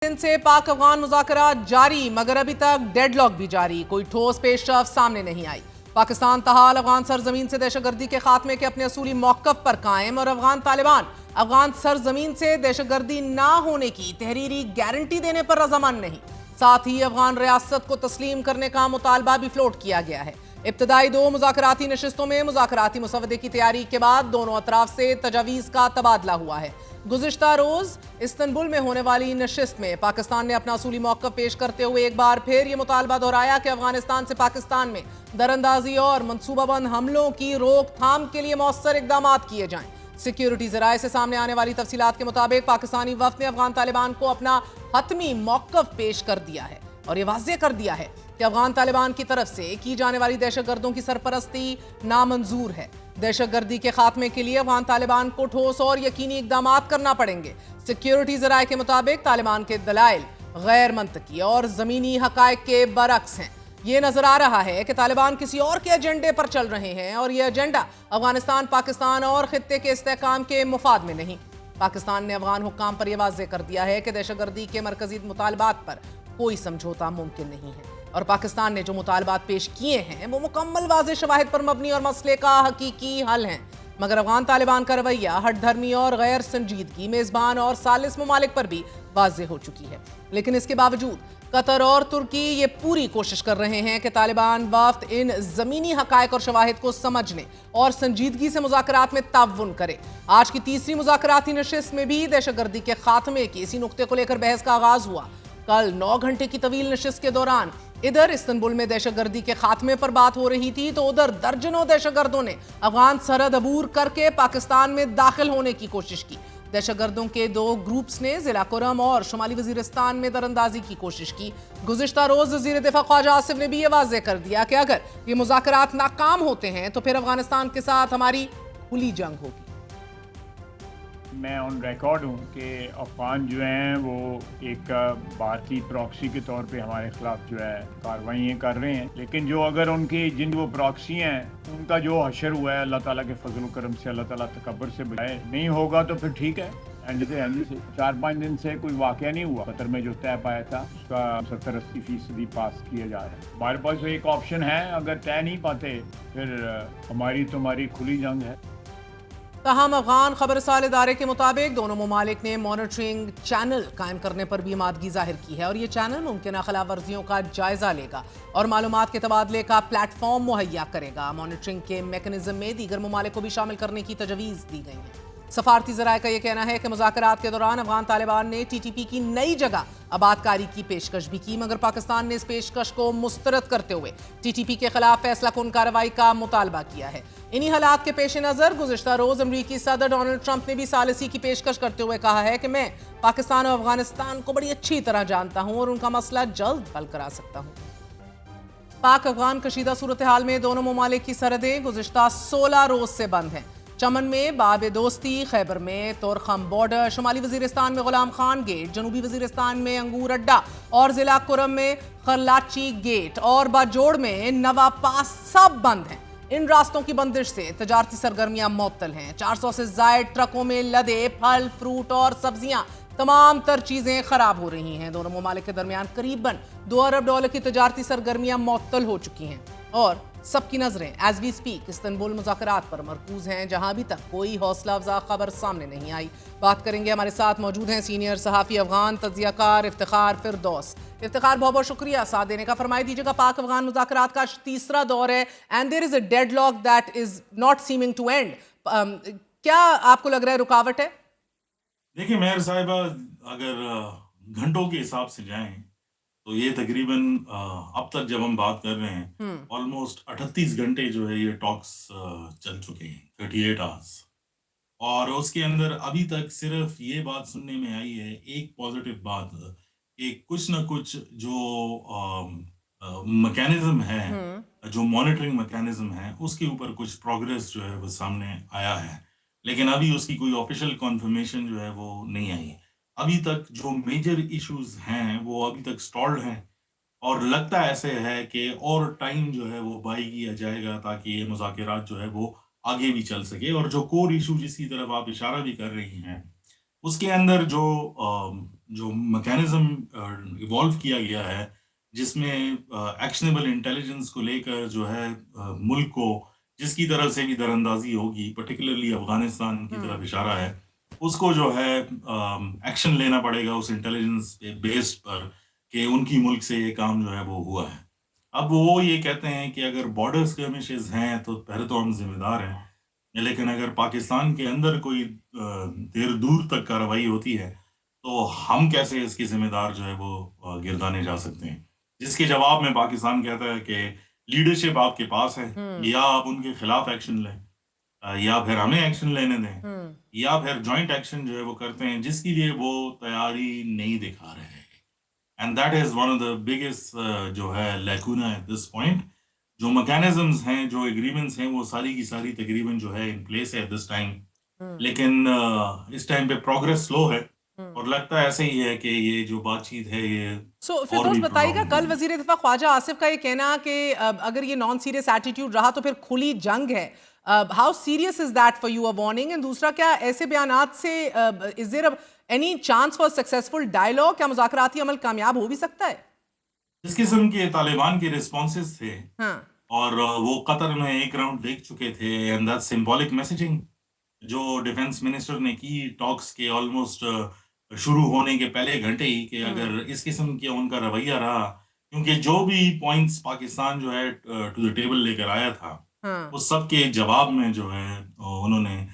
दिन से पाक अफगान मुज़ाकरात जारी, मगर अभी तक डेडलॉक भी जारी, कोई ठोस पेशरफ सामने नहीं आई। पाकिस्तान तहाल अफगान सरजमीन से दहशतगर्दी के खात्मे के अपने असूली मौक़िफ़ पर कायम और अफगान तालिबान अफगान सरजमीन से दहशतगर्दी ना होने की तहरीरी गारंटी देने पर रज़ामंद नहीं। साथ ही अफगान रियासत को तस्लीम करने का मुतालबा भी फ्लोट किया गया है। इब्तदाई दो मुज़ाकराती नशिस्तों में मुज़ाकराती मुसवदे की तैयारी के बाद दोनों अतराफ से तजावीज़ का तबादला हुआ है। गुज़िश्ता रोज़ इस्तांबुल में होने वाली नशिस्त में पाकिस्तान ने अपना असूली मौक़िफ़ पेश करते हुए एक बार फिर ये मुतालबा दोहराया कि अफगानिस्तान से पाकिस्तान में दरअंदाजी और मनसूबाबंद हमलों की रोकथाम के लिए मौसर इक़दाम किए जाएं। सिक्योरिटी ज़राए से सामने आने वाली तफसीलात के मुताबिक पाकिस्तानी वफ़द ने अफगान तालिबान को अपना हतमी मौक़िफ़ पेश कर दिया है और ये वाज़ेह कर दिया है कि अफगान तालिबान की तरफ से की जाने वाली दहशतगर्दों की सरपरस्ती नामंजूर है। दहशतगर्दी के खात्मे के लिए अफगान तालिबान को ठोस और यकीनी इक़दाम करना पड़ेंगे। सिक्योरिटी ज़राए के मुताबिक तालिबान के दलाइल गैर मंतकी और ज़मीनी हक़ाइक़ के बरअक्स हैं। ये नजर आ रहा है कि तालिबान किसी और के एजेंडे पर चल रहे हैं और ये एजेंडा अफगानिस्तान, पाकिस्तान और खित्ते के इस्तेहकाम के मुफाद में नहीं। पाकिस्तान ने अफगान हुक्काम पर यह वाज़ेह कर दिया है कि दहशतगर्दी के मरकज़ी मुतालबात पर कोई समझौता मुमकिन नहीं है और पाकिस्तान ने जो मुतालबात पेश किए हैं वो मुकम्मल वाज़ेह शवाहिद पर मबनी और मसले का हकीकी हल हैं। मगर अफगान तालिबान का रवैया हट धर्मी और गैर संजीदगी मेज़बान और सालिस ममालिक पर भी वाज़ेह हो चुकी है। लेकिन इसके बावजूद कतर और तुर्की ये पूरी कोशिश कर रहे हैं कि तालिबान वफ़द इन ज़मीनी हक़ाइक़ और शवाहिद को समझने और संजीदगी से मुज़ाकरात में ताउन करे। आज की तीसरी मुज़ाकराती नशिस्त में भी दहशतगर्दी के खात्मे के इसी नुक्ते को लेकर बहस का आगाज़ हुआ। कल 9 घंटे की तवील नशिस्त के दौरान इधर इस्तांबुल में दहशतगर्दी के खात्मे पर बात हो रही थी तो उधर दर्जनों दहशतगर्दों ने अफगान सरहद अबूर करके पाकिस्तान में दाखिल होने की कोशिश की। दहशतगर्दों के 2 ग्रुप्स ने जिला कुरम और शुमाली वजीरिस्तान में दरअंदाजी की कोशिश की। गुज़िश्ता रोज़ वज़ीर दिफ़ा ख्वाजा आसिफ ने भी ये वाज़ेह कर दिया कि अगर ये मुज़ाकरात नाकाम होते हैं तो फिर अफगानिस्तान के साथ हमारी खुली जंग होगी। मैं ऑन रिकॉर्ड हूँ कि अफ़गान जो हैं वो एक भारतीय प्रॉक्सी के तौर पे हमारे ख़िलाफ़ जो है कार्रवाइयाँ कर रहे हैं, लेकिन जो अगर उनकी जिन वो प्रॉक्सी हैं उनका जो हशर हुआ है अल्लाह ताला के फजल करम से, अल्लाह ताला तकब्बर से बचाए, नहीं होगा तो फिर ठीक है। एंड से 4-5 दिन से कोई वाक़या नहीं हुआ। कतर में जो तय पाया था उसका 70-80% पास किया जा रहा है। हमारे पास एक ऑप्शन है, अगर तय नहीं पाते फिर हमारी तुम्हारी खुली जंग है। तहम अफगान खबरसाल इदारे के मुताबिक दोनों ममालिक ने मॉनिटरिंग चैनल कायम करने पर भी आमादगी जाहिर की है और ये चैनल मुमकिन खिलाफ वर्जियों का जायजा लेगा और मालूमात के तबादले का प्लेटफॉर्म मुहैया करेगा। मॉनिटरिंग के मैकेनिज्म में दीगर ममालिक को भी शामिल करने की तजवीज़ दी गई है। सफारती ज़राए का यह कहना है कि मुज़ाकरात के दौरान अफगान तालिबान ने TTP की नई जगह आबादकारी की पेशकश भी की, मगर पाकिस्तान ने इस पेशकश को मुस्तरद करते हुए TTP के खिलाफ फैसला कुन कार्रवाई का मुतालबा किया है। इन्हीं हालात के पेश नज़र गुज़िश्ता रोज़ अमरीकी सदर डोनाल्ड ट्रंप ने भी सालिसी की पेशकश करते हुए कहा है कि मैं पाकिस्तान और अफगानिस्तान को बड़ी अच्छी तरह जानता हूँ और उनका मसला जल्द हल करा सकता हूँ। पाक अफगान कशीदा सूरत हाल में दोनों ममालिक की सरहदें गुज़िश्ता 16 रोज़ से बंद हैं। चमन में बाब दोस्ती, खैबर में तोरखम बॉर्डर, शुमाली वजीरिस्तान में गुलाम खान गेट, जनूबी वजीरिस्तान में अंगूर अड्डा और जिला कुरम में खरलाची गेट और बाजोड़ में नवा पास सब बंद हैं। इन रास्तों की बंदिश से तजारती सरगर्मियां मुअत्तल हैं। 400 से ज़ायद ट्रकों में लदे फल, फ्रूट और सब्जियां, तमाम तर चीज़ें खराब हो रही हैं। दोनों ममालिक के दरमियान करीबन $2 अरब की तजारती सरगर्मियां मुअत्तल हो चुकी हैं और सबकी नजरें एज वी स्पीक इस्तांबुल मुज़ाकरात पर मरकूज हैं, जहां अभी तक कोई हौसला अफजा खबर सामने नहीं आई। बात करेंगे, हमारे साथ मौजूद हैं सीनियर सहाफ़ी अफगान तज्ज़ियाकार इफ्तिखार फिरदौस। इफ्तिखार, बहुत बहुत शुक्रिया साथ देने का। फरमाई दीजिएगा, पाक अफगान मुज़ाकरात का तीसरा दौर है and there is a deadlock that is not seeming to end. क्या आपको लग रहा है रुकावट है? देखिए मेहर साहिबा, अगर घंटों के हिसाब से जाएं तो ये तकरीबन अब तक जब हम बात कर रहे हैं ऑलमोस्ट 38 घंटे जो है ये टॉक्स चल चुके हैं, 38 आवर्स। और उसके अंदर अभी तक सिर्फ ये बात सुनने में आई है, एक पॉजिटिव बात, कि कुछ ना कुछ जो मैकेनिज्म है, जो मॉनिटरिंग मैकेनिज्म है, उसके ऊपर कुछ प्रोग्रेस जो है वो सामने आया है, लेकिन अभी उसकी कोई ऑफिशियल कॉन्फर्मेशन जो है वो नहीं आई। अभी तक जो मेजर इश्यूज हैं वो अभी तक स्टॉल्ड हैं और लगता ऐसे है कि और टाइम जो है वो बाई किया जाएगा ताकि ये मुज़ाकरात जो है वो आगे भी चल सके। और जो कोर इशू जिसकी तरफ आप इशारा भी कर रही हैं उसके अंदर जो جو میکینزم ایوالو کیا گیا ہے جس میں ایکشنیبل انٹیلیجنس کو لے کر جو ہے ملک کو جس کی طرف سے بھی در اندازی ہوگی، پرٹیکولرلی افغانستان کی طرف اشارہ ہے، اس کو جو ہے ایکشن لینا پڑے گا اس انٹیلیجنس بیسڈ پر کہ ان کی ملک سے یہ کام جو ہے وہ ہوا ہے۔ اب وہ یہ کہتے ہیں کہ اگر بارڈر اسکرمشز ہیں تو پہلے تو ہم ذمہ دار ہیں، لیکن اگر پاکستان کے اندر کوئی دیر دور تک کارروائی ہوتی ہے تو ہم کیسے اس کی ذمہ دار جو ہے وہ گردانے جا سکتے ہیں؟ جس کے جواب میں پاکستان کہتا ہے کہ لیڈرشپ آپ کے پاس ہے، یا آپ ان کے خلاف ایکشن لیں، یا پھر ہمیں ایکشن لینے دیں، یا پھر جوائنٹ ایکشن جو ہے وہ کرتے ہیں، جس کے لیے وہ تیاری نہیں دکھا رہے ہیں۔ And that is one of the biggest جو ہے لیکونا ایٹ دس پوائنٹ۔ جو میکینزمز ہیں، جو ایگریمنٹس ہیں، وہ ساری کی ساری تقریباً جو ہے ان پلیس ہے دس ٹائم، لیکن اس ٹائم پہ پروگرس سلو ہے، اور لگتا ہے ایسے ہی ہے کہ یہ جو بات چیت ہے یہ اور فردوس بھی بتائیے گا، prolong کل ہوگی۔ وزیر دفاع خواجہ آصف کا یہ کہنا کہ اگر یہ نان سیریس ایٹیٹیوڈ رہا تو پھر کھلی جنگ ہے، how serious is that for you a warning? And دوسرا، کیا ایسے بیانات سے is there any chance for successful dialogue? کیا مذاکراتی عمل کامیاب ہو بھی سکتا ہے؟ جس قسم کے طالبان کے رسپانسز تھے، ہاں اور وہ قطر میں ایک راؤنڈ دیکھ چکے تھے، اینڈ دیٹ سمبولک میسیجنگ جو ڈیفنس منسٹر نے کی ٹاکس کے آلموسٹ شروع ہونے کے پہلے گھنٹے ہی، کہ اگر اس قسم کے ان کا رویہ رہا، کیونکہ جو بھی پوائنٹس پاکستان جو ہے ٹو دا ٹیبل لے کر آیا تھا، ہاں اس سب کے جواب میں جو ہے انہوں نے